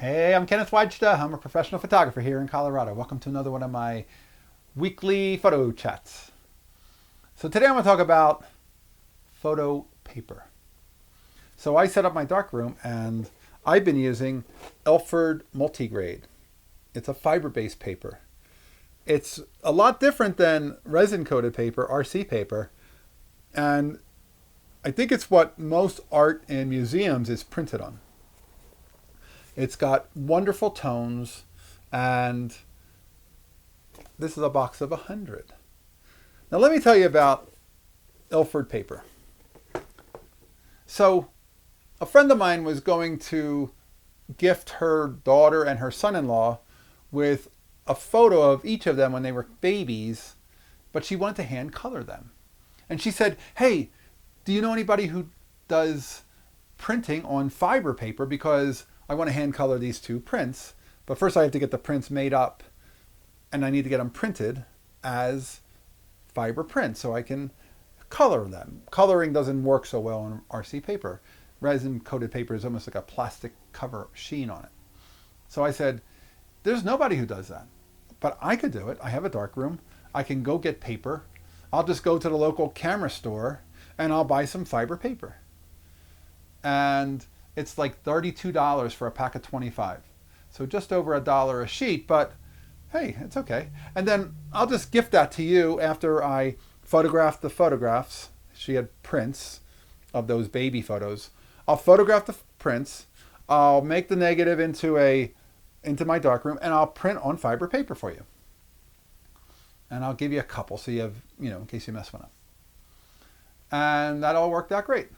Hey, I'm Kenneth Wajda. I'm a professional photographer here in Colorado. Welcome to another one of my weekly photo chats. So today I'm going to talk about photo paper. So I set up my darkroom and I've been using Ilford multigrade. It's a fiber-based paper. It's a lot different than resin-coated paper, RC paper, and I think it's what most art in museums is printed on. It's got wonderful tones, and this is a box of 100. Now let me tell you about Ilford paper. So a friend of mine was going to gift her daughter and her son-in-law with a photo of each of them when they were babies, but she wanted to hand color them. And she said, hey, do you know anybody who does printing on fiber paper? Because I want to hand color these two prints, but first I have to get the prints made up and I need to get them printed as fiber prints so I can color them. Coloring doesn't work so well on RC paper. Resin coated paper is almost like a plastic cover sheen on it. So I said, there's nobody who does that, but I could do it. I have a darkroom. I can go get paper. I'll just go to the local camera store and I'll buy some fiber paper. And it's like $32 for a pack of 25. So just over $1 a sheet, but hey, it's okay. And then I'll just gift that to you after I photograph the photographs. She had prints of those baby photos. I'll photograph the prints. I'll make the negative into my darkroom and I'll print on fiber paper for you. And I'll give you a couple so you have, in case you mess one up. And that all worked out great.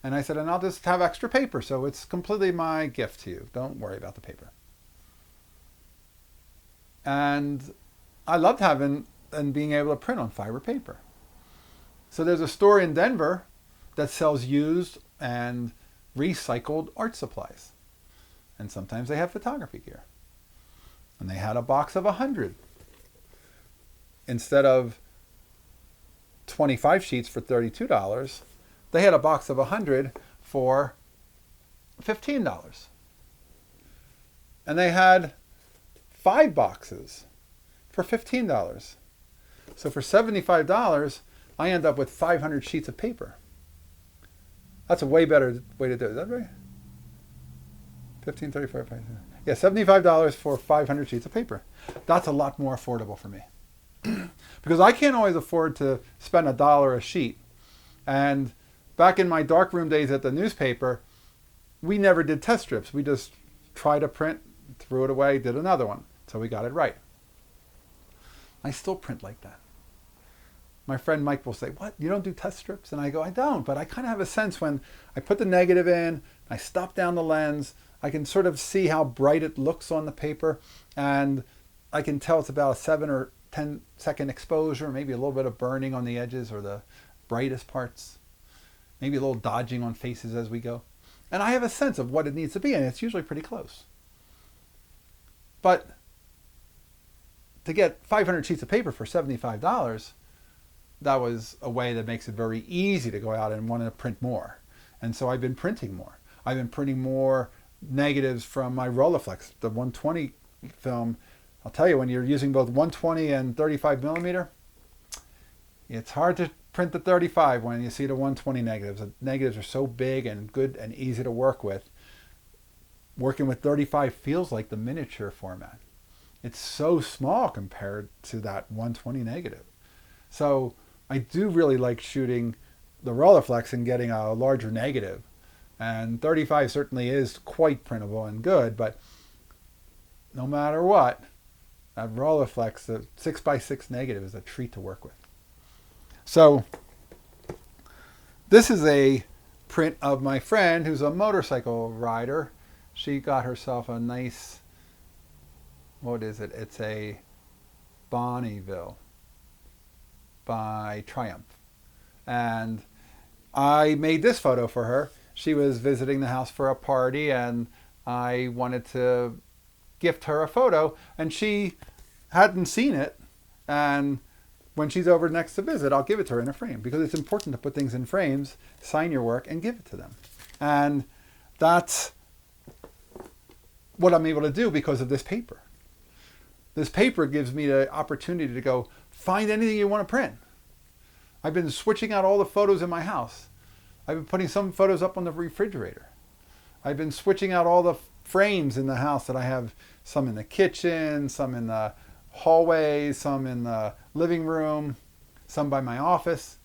And I said, and I'll just have extra paper, so it's completely my gift to you. Don't worry about the paper. And I loved having and being able to print on fiber paper. So there's a store in Denver that sells used and recycled art supplies. And sometimes they have photography gear. And they had a box of 100. Instead of 25 sheets for $32, they had a box of 100 for $15. And they had 5 boxes for $15. So for $75, I end up with 500 sheets of paper. That's a way better way to do it. Is that right? 15, 35, 5, yeah, $75 for 500 sheets of paper. That's a lot more affordable for me. Because I can't always afford to spend $1 a sheet. And back in my darkroom days at the newspaper, we never did test strips. We just tried a print, threw it away, did another one. So we got it right. I still print like that. My friend Mike will say, what, you don't do test strips? And I go, I don't, but I kind of have a sense when I put the negative in, I stop down the lens, I can sort of see how bright it looks on the paper, and I can tell it's about a 7 or 10-second exposure, maybe a little bit of burning on the edges or the brightest parts. Maybe a little dodging on faces as we go. And I have a sense of what it needs to be, and it's usually pretty close. But to get 500 sheets of paper for $75, that was a way that makes it very easy to go out and want to print more. And so I've been printing more. I've been printing more negatives from my Rolleiflex, the 120 film. I'll tell you, when you're using both 120 and 35 millimeter, it's hard to print the 35 when you see the 120 negatives. The negatives are so big and good and easy to work with. Working with 35 feels like the miniature format. It's so small compared to that 120 negative. So I do really like shooting the Rolleiflex and getting a larger negative. And 35 certainly is quite printable and good, but no matter what, that Rolleiflex, the 6x6 negative, is a treat to work with. So this is a print of my friend who's a motorcycle rider. She got herself a nice, what is it? It's a Bonneville by Triumph. And I made this photo for her. She was visiting the house for a party and I wanted to gift her a photo and she hadn't seen it. And when she's over next to visit, I'll give it to her in a frame because it's important to put things in frames, sign your work, and give it to them. And that's what I'm able to do because of this paper. This paper gives me the opportunity to go find anything you want to print. I've been switching out all the photos in my house. I've been putting some photos up on the refrigerator. I've been switching out all the frames in the house that I have, some in the kitchen, some in the hallway, some in the living room, some by my office.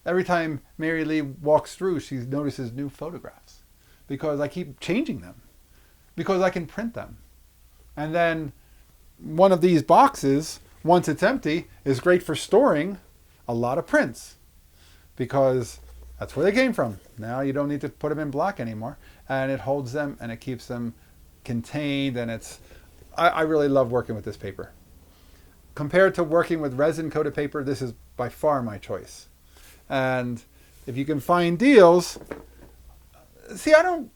Every time Mary Lee walks through, she notices new photographs because I keep changing them, because I can print them. And then one of these boxes, once it's empty, is great for storing a lot of prints because that's where they came from. Now you don't need to put them in black anymore, and it holds them and it keeps them contained, and I really love working with this paper. Compared to working with resin coated paper, this is by far my choice. And if you can find deals, see, I don't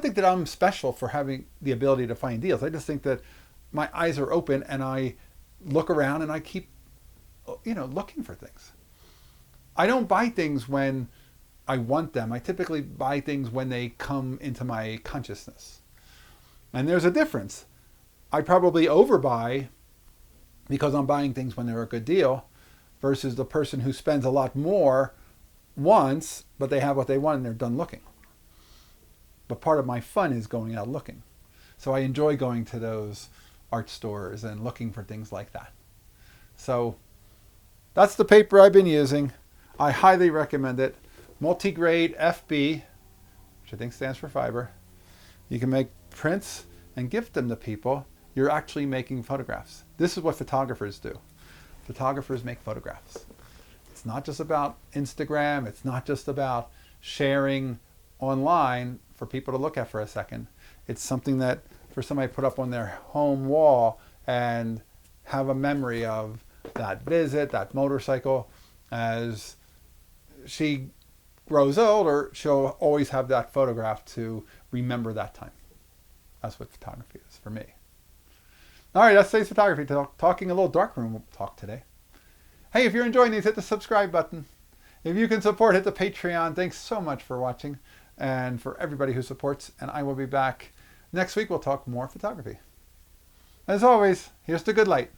think that I'm special for having the ability to find deals. I just think that my eyes are open and I look around and I keep, looking for things. I don't buy things when I want them. I typically buy things when they come into my consciousness. And there's a difference. I probably overbuy because I'm buying things when they're a good deal versus the person who spends a lot more once, but they have what they want and they're done looking. But part of my fun is going out looking. So I enjoy going to those art stores and looking for things like that. So that's the paper I've been using. I highly recommend it. Multigrade FB, which I think stands for fiber. You can make prints and gift them to people. You're actually making photographs. This is what photographers do. Photographers make photographs. It's not just about Instagram. It's not just about sharing online for people to look at for a second. It's something that for somebody to put up on their home wall and have a memory of that visit, that motorcycle. As she grows older, she'll always have that photograph to remember that time. That's what photography is for me. All right, that's today's photography talk. Talking a little darkroom talk today. Hey, if you're enjoying these, hit the subscribe button. If you can support, hit the Patreon. Thanks so much for watching and for everybody who supports. And I will be back next week. We'll talk more photography. As always, here's the good light.